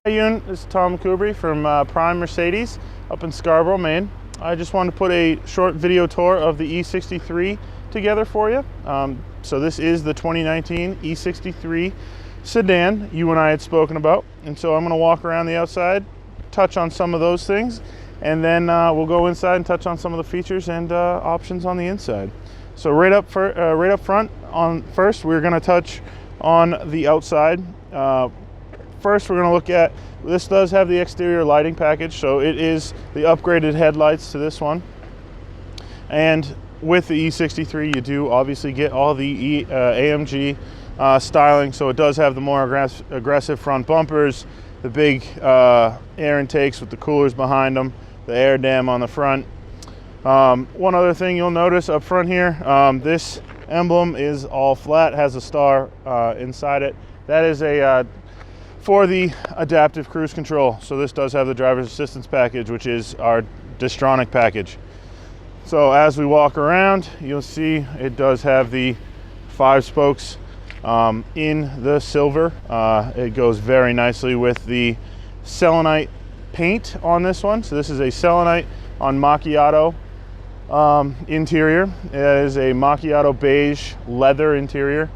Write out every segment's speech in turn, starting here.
Hi Yoon, this is Tom Kubry from Prime Mercedes up in Scarborough, Maine. I just wanted to put a short video tour of the E63 together for you. So this is the 2019 E63 sedan you and I had spoken about. And so I'm going to walk around the outside, touch on some of those things, and then we'll go inside and touch on some of the features and options on the inside. So right up front, first we're going to touch on the outside. First, we're going to look at, this does have the exterior lighting package, so it is the upgraded headlights to this one. And with the E63, you do obviously get all the AMG styling, so it does have the more aggressive front bumpers, the big air intakes with the coolers behind them, the air dam on the front. One other thing you'll notice up front here, this emblem is all flat, has a star inside it. That is for the adaptive cruise control. So this does have the driver's assistance package, which is our DISTRONIC package. So as we walk around, you'll see it does have the 5 spokes in the silver. It goes very nicely with the Selenite paint on this one. So this is a Selenite on Macchiato interior. It is a Macchiato beige leather interior,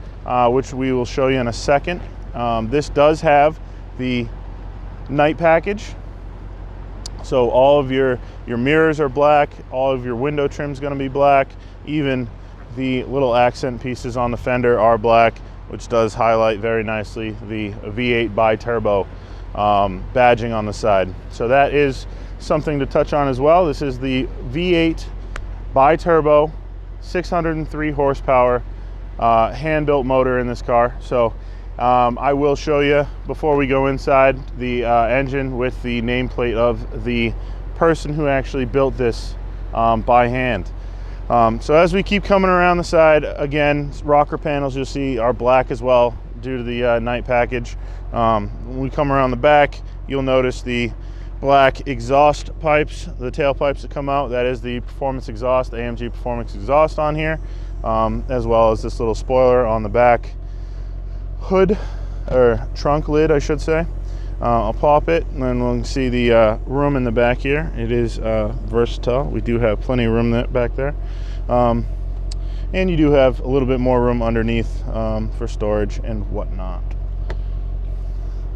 which we will show you in a second. This does have the night package, so all of your mirrors are black, all of your window trim is going to be black, even the little accent pieces on the fender are black, which does highlight very nicely the V8 bi-turbo badging on the side. So that is something to touch on as well. This is the V8 bi-turbo, 603 horsepower hand-built motor in this car. So I will show you before we go inside the engine with the nameplate of the person who actually built this by hand. So as we keep coming around the side, again, rocker panels you'll see are black as well due to the night package. When we come around the back, you'll notice the black exhaust pipes, the tail pipes that come out. That is the performance exhaust, AMG performance exhaust on here, as well as this little spoiler on the back hood, or trunk lid I should say. I'll pop it and then we'll see the room in the back here. It is versatile. We do have plenty of room back there, and you do have a little bit more room underneath for storage and whatnot.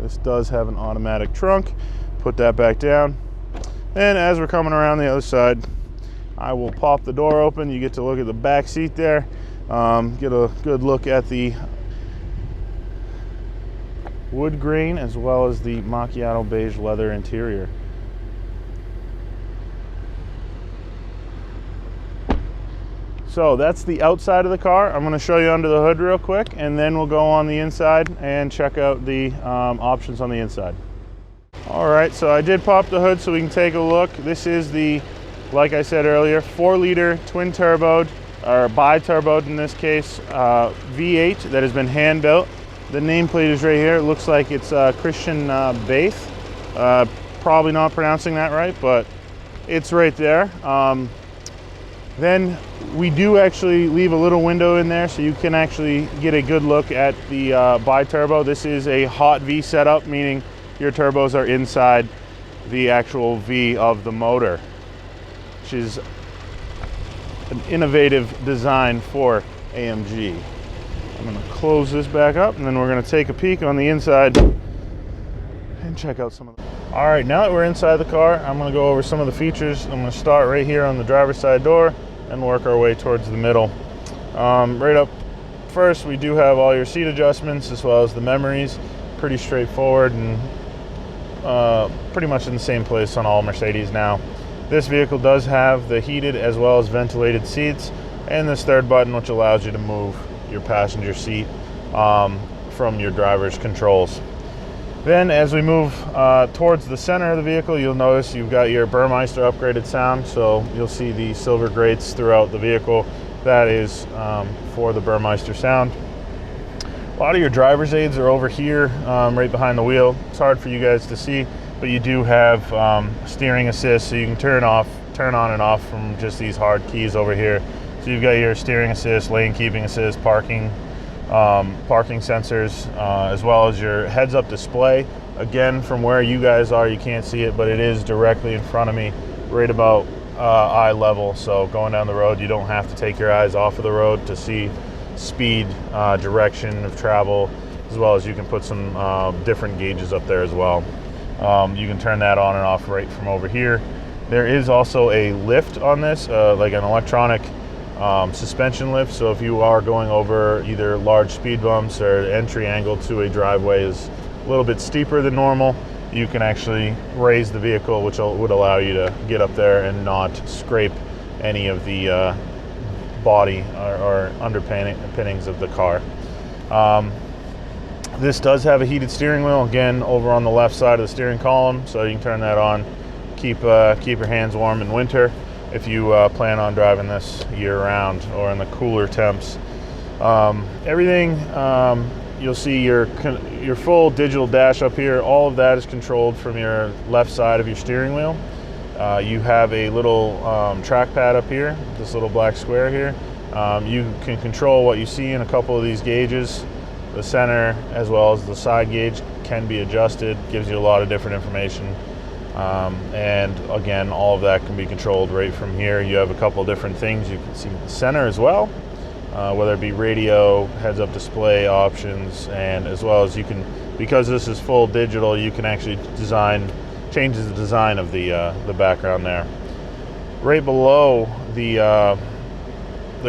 This does have an automatic trunk. Put that back down, and as we're coming around the other side, I will pop the door open. You get to look at the back seat there, get a good look at the wood grain as well as the Macchiato beige leather interior. So that's the outside of the car. I'm going to show you under the hood real quick, and then we'll go on the inside and check out the options on the inside. All right, so I did pop the hood so we can take a look. This is the, like I said earlier, 4-liter twin turboed, or bi-turboed in this case, V8 that has been hand built. The nameplate is right here. It looks like it's Christian Beige. Probably not pronouncing that right, but it's right there. Then we do actually leave a little window in there so you can actually get a good look at the bi-turbo. This is a hot V setup, meaning your turbos are inside the actual V of the motor, which is an innovative design for AMG. I'm going to close this back up, and then we're going to take a peek on the inside and check out some of them. All right, now that we're inside the car, I'm going to go over some of the features. I'm going to start right here on the driver's side door and work our way towards the middle. Right up first, we do have all your seat adjustments as well as the memories. Pretty straightforward and pretty much in the same place on all Mercedes now. This vehicle does have the heated as well as ventilated seats, and this third button which allows you to move your passenger seat from your driver's controls. Then as we move towards the center of the vehicle, you'll notice you've got your Burmeister upgraded sound, so you'll see the silver grates throughout the vehicle. That is for the Burmeister sound. A lot of your driver's aids are over here right behind the wheel. It's hard for you guys to see, but you do have steering assist, so you can turn on and off from just these hard keys over here. So you've got your steering assist, lane keeping assist, parking sensors, as well as your heads-up display Again, from where you guys are, you can't see it, but it is directly in front of me, right about eye level. So going down the road, you don't have to take your eyes off of the road to see speed, direction of travel, as well as you can put some different gauges up there as well. You can turn that on and off right from over here. There is also a lift on this, like an electronic suspension lift. So if you are going over either large speed bumps or entry angle to a driveway is a little bit steeper than normal, you can actually raise the vehicle, which would allow you to get up there and not scrape any of the body or underpinnings of the car. This does have a heated steering wheel, again, over on the left side of the steering column, so you can turn that on, keep your hands warm in winter if you plan on driving this year-round or in the cooler temps. Everything, you'll see your full digital dash up here. All of that is controlled from your left side of your steering wheel. You have a little trackpad up here, this little black square here. You can control what you see in a couple of these gauges. The center as well as the side gauge can be adjusted, gives you a lot of different information. And again, all of that can be controlled right from here. You have a couple different things you can see in the center as well, whether it be radio, heads-up display options, and as well as you can, because this is full digital, you can actually changes the design of the background there. Right below the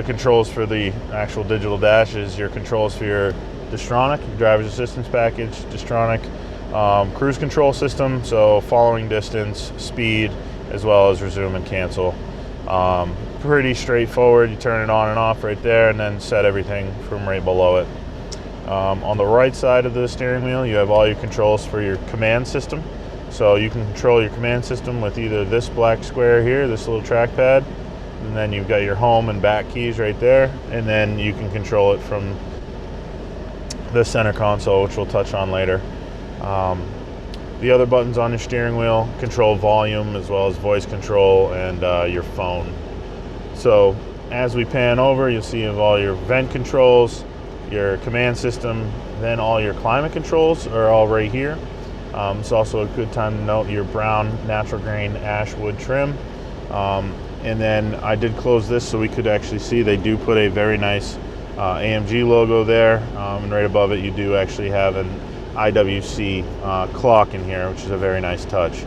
controls for the actual digital dash is your controls for your DISTRONIC, your driver's assistance package, DISTRONIC cruise control system, so following distance, speed, as well as resume and cancel. Pretty straightforward. You turn it on and off right there and then set everything from right below it. On the right side of the steering wheel, you have all your controls for your command system. So you can control your command system with either this black square here, this little trackpad, and then you've got your home and back keys right there, and then you can control it from the center console, which we'll touch on later. The other buttons on your steering wheel control volume as well as voice control and your phone. So as we pan over, you'll see of all your vent controls, your command system, then all your climate controls are all right here. It's also a good time to note your brown natural grain ash wood trim. And then I did close this so we could actually see they do put a very nice AMG logo there, and right above it you do actually have an IWC clock in here, which is a very nice touch.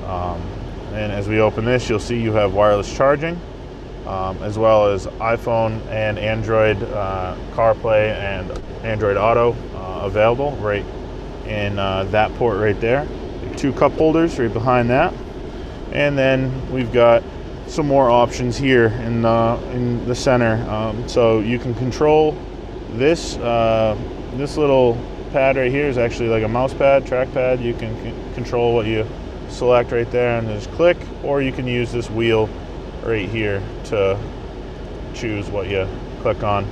And as we open this, you'll see you have wireless charging, as well as iPhone and Android CarPlay and Android Auto available right in that port right there. 2 cup holders right behind that, and then we've got some more options here in the center. So you can control this this little pad right here is actually like a mouse pad, trackpad. You can control what you select right there and just click, or you can use this wheel right here to choose what you click on.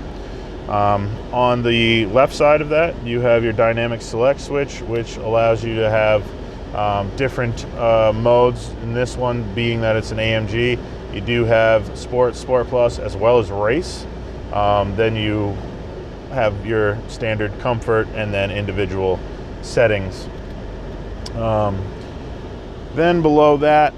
On the left side of that, you have your dynamic select switch, which allows you to have different modes. In this one, being that it's an AMG, you do have Sport, Sport Plus, as well as Race. Then you have your standard comfort and then individual settings. Then below that,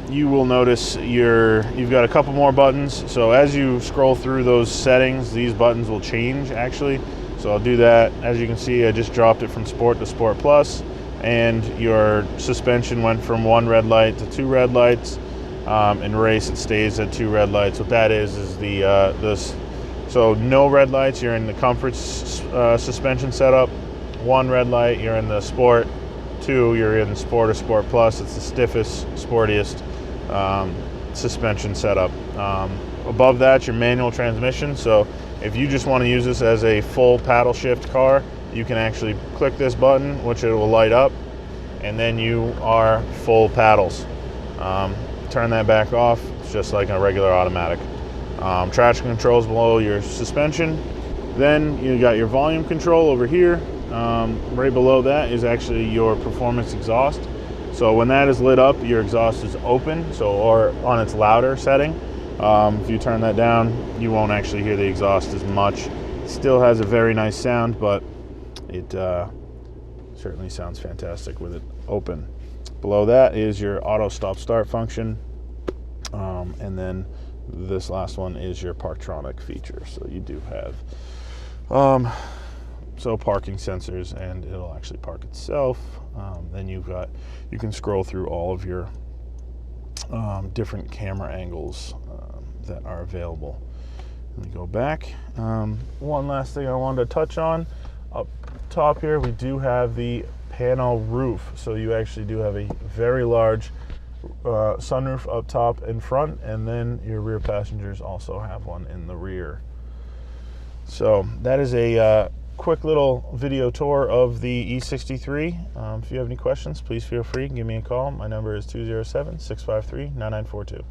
you will notice you've got a couple more buttons. So as you scroll through those settings, these buttons will change actually. So I'll do that. As you can see, I just dropped it from Sport to Sport Plus, and your suspension went from 1 red light to 2 red lights. In Race, it stays at 2 red lights. What that is so no red lights, you're in the comfort suspension setup. 1 red light, you're in the Sport. 2, you're in Sport or Sport Plus. It's the stiffest, sportiest suspension setup. Above that, your manual transmission. So if you just want to use this as a full paddle shift car, you can actually click this button, which it will light up, and then you are full paddles. Turn that back off. It's just like a regular automatic. Traction controls below your suspension. Then you got your volume control over here. Right below that is actually your performance exhaust. So when that is lit up, your exhaust is open, or on its louder setting. If you turn that down, you won't actually hear the exhaust as much. It still has a very nice sound, but it certainly sounds fantastic with it open. Below that is your auto stop start function, and then this last one is your Parktronic feature. So you do have parking sensors, and it'll actually park itself. Then you can scroll through all of your different camera angles that are available. Let me go back. One last thing I wanted to touch on. Up top here, we do have the panel roof. So you actually do have a very large sunroof up top in front, and then your rear passengers also have one in the rear. So that is a quick little video tour of the E63. If you have any questions, please feel free to give me a call. My number is 207-653-9942.